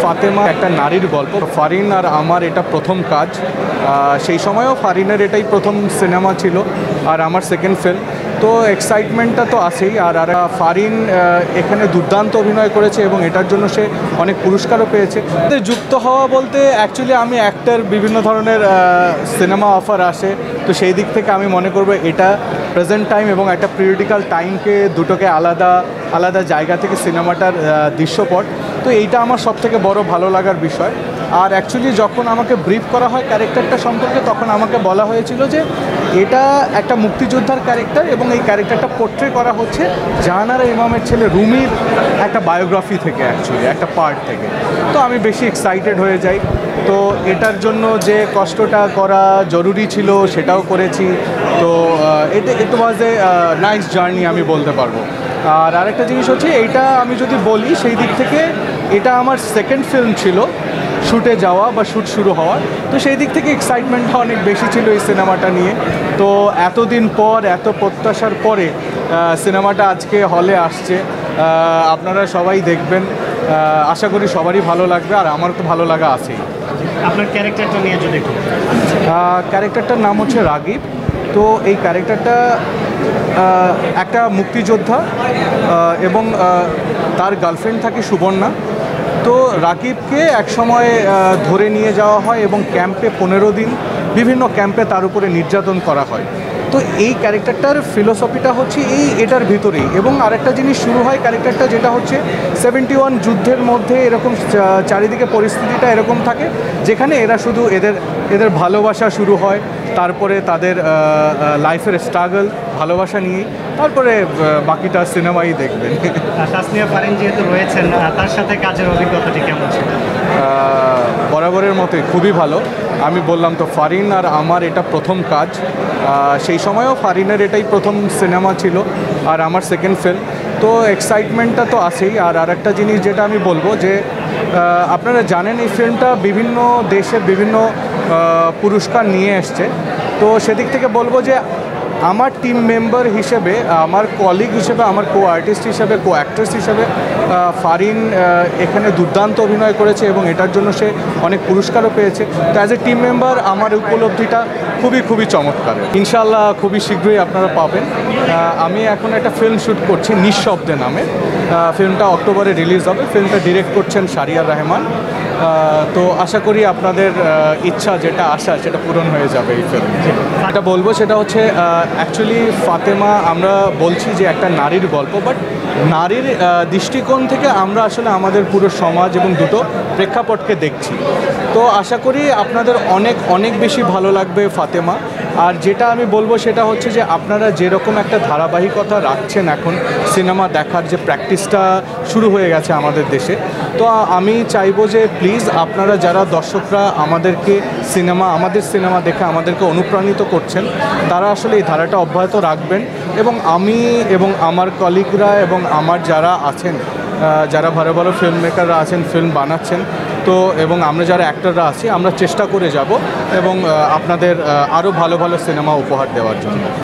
ফাতেমা একটা নারীর গল্প। ফারিন আর আমার এটা প্রথম কাজ। সেই সময়ও ফারিনের এটাই প্রথম সিনেমা ছিল আর আমার সেকেন্ড ফিল্ম। তো এক্সাইটমেন্টটা তো আছেই। আর ফারিন এখানে দুর্দান্ত অভিনয় করেছে এবং এটার জন্য সে অনেক পুরস্কারও পেয়েছে। যুক্ত হওয়া বলতে অ্যাকচুয়ালি আমি অ্যাক্টর, বিভিন্ন ধরনের সিনেমা অফার আসে, তো সেই দিক থেকে আমি মনে করবো এটা প্রেজেন্ট টাইম এবং একটা পিরিয়ডিক্যাল টাইমকে দুটোকে আলাদা আলাদা জায়গা থেকে সিনেমাটার দৃশ্যপট, তো এইটা আমার সবথেকে বড় ভালো লাগার বিষয়। আর অ্যাকচুয়ালি যখন আমাকে ব্রিফ করা হয় ক্যারেক্টারটা সম্পর্কে, তখন আমাকে বলা হয়েছিল যে এটা একটা মুক্তিযোদ্ধার ক্যারেক্টার এবং এই ক্যারেক্টারটা পোর্ট্রে করা হচ্ছে জাহানারা ইমামের ছেলে রুমির একটা বায়োগ্রাফি থেকে, অ্যাকচুয়ালি একটা পার্ট থেকে। তো আমি বেশি এক্সাইটেড হয়ে যাই। তো এটার জন্য যে কষ্টটা করা জরুরি ছিল সেটাও করেছি। তো ইট ওয়াজ এ নাইস জার্নি আমি বলতে পারবো। আর আরেকটা জিনিস হচ্ছে, এইটা আমি যদি বলি সেই দিক থেকে এটা আমার সেকেন্ড ফিল্ম ছিল শ্যুটে যাওয়া বা শ্যুট শুরু হওয়ার, তো সেই দিক থেকে এক্সাইটমেন্টটা অনেক বেশি ছিল এই সিনেমাটা নিয়ে। তো এতদিন পর, এত প্রত্যাশার পরে সিনেমাটা আজকে হলে আসছে, আপনারা সবাই দেখবেন। আশা করি সবারই ভালো লাগবে, আর আমার তো ভালো লাগা আছেই। আপনার ক্যারেক্টারটা নিয়ে যদি ক্যারেক্টারটার নাম হচ্ছে রাগিব। তো এই ক্যারেক্টারটা একটা মুক্তিযোদ্ধা এবং তার গার্লফ্রেন্ড থাকে সুবর্ণা। তো রাকিবকে একসময় ধরে নিয়ে যাওয়া হয় এবং ক্যাম্পে 15 দিন বিভিন্ন ক্যাম্পে তার উপরে নির্যাতন করা হয়। তো এই ক্যারেক্টারটার ফিলোসফিটা হচ্ছে এটার ভিতরেই। এবং আরেকটা জিনিস শুরু হয় ক্যারেক্টারটা, যেটা হচ্ছে 71 যুদ্ধের মধ্যে এরকম চারিদিকে পরিস্থিতিটা এরকম থাকে যেখানে এরা শুধু এদের ভালোবাসা শুরু হয়, তারপরে তাদের লাইফের স্ট্রাগল ভালোবাসা নিয়েই, তারপরে বাকিটা সিনেমাই দেখবেন। তাসনিয়া ফারিন যেহেতু রয়েছেন, তার সাথে কাজের অভিজ্ঞতাটি কেমন ছিল? বরাবরের মতোই খুবই ভালো। আমি বললাম তো, ফারিন আর আমার এটা প্রথম কাজ। সেই সময়ও ফারিনের এটাই প্রথম সিনেমা ছিল আর আমার সেকেন্ড ফিল্ম। তো এক্সাইটমেন্টটা তো আছেই। আর আরেকটা জিনিস যেটা আমি বলবো যে আপনারা জানেন এই ফিল্মটা বিভিন্ন দেশে বিভিন্ন পুরস্কার নিয়ে এসছে। তো সেদিক থেকে বলবো যে আমার টিম মেম্বার হিসেবে, আমার কলিগ হিসেবে, আমার কো আর্টিস্ট হিসেবে, কো অ্যাক্ট্রেস হিসেবে ফারিন এখানে দুর্দান্ত অভিনয় করেছে এবং এটার জন্য সে অনেক পুরস্কারও পেয়েছে। তো অ্যাজ এ টিম মেম্বার আমার উপলব্ধিটা খুবই চমৎকার। ইনশাআল্লাহ খুবই শীঘ্রই আপনারা পাবেন। আমি এখন একটা ফিল্ম শ্যুট করছি নিঃশব্দে নামে। ফিল্মটা অক্টোবরে রিলিজ হবে। ফিল্মটা ডিরেক্ট করছেন শারিয়ার রহমান। তো আশা করি আপনাদের ইচ্ছা যেটা আশা সেটা পূরণ হয়ে যাবে এই ফিল্ম। যেটা বলবো সেটা হচ্ছে অ্যাকচুয়ালি ফাতেমা আমরা বলছি যে একটা নারীর গল্প, বাট নারীর দৃষ্টিকোণ থেকে আমরা আসলে আমাদের পুরো সমাজ এবং দুটো প্রেক্ষাপটকে দেখছি। তো আশা করি আপনাদের অনেক বেশি ভালো লাগবে ফাতেমা। আর যেটা আমি বলবো সেটা হচ্ছে যে আপনারা যেরকম একটা ধারাবাহিকতা রাখছেন এখন সিনেমা দেখার, যে প্র্যাকটিসটা শুরু হয়ে গেছে আমাদের দেশে, তো আমি চাইবো যে প্লিজ আপনারা যারা দর্শকরা আমাদের সিনেমা দেখে আমাদেরকে অনুপ্রাণিত করছেন, তারা আসলে এই ধারাটা অব্যাহত রাখবেন। এবং আমি এবং আমার কলিগরা এবং আমার যারা আছেন, যারা ভালো ফিল্ম মেকাররা আছেন, ফিল্ম বানাচ্ছেন, তো এবং আমরা যারা অ্যাক্টররা আছি, আমরা চেষ্টা করে যাব এবং আপনাদের আরও ভালো সিনেমা উপহার দেওয়ার জন্য।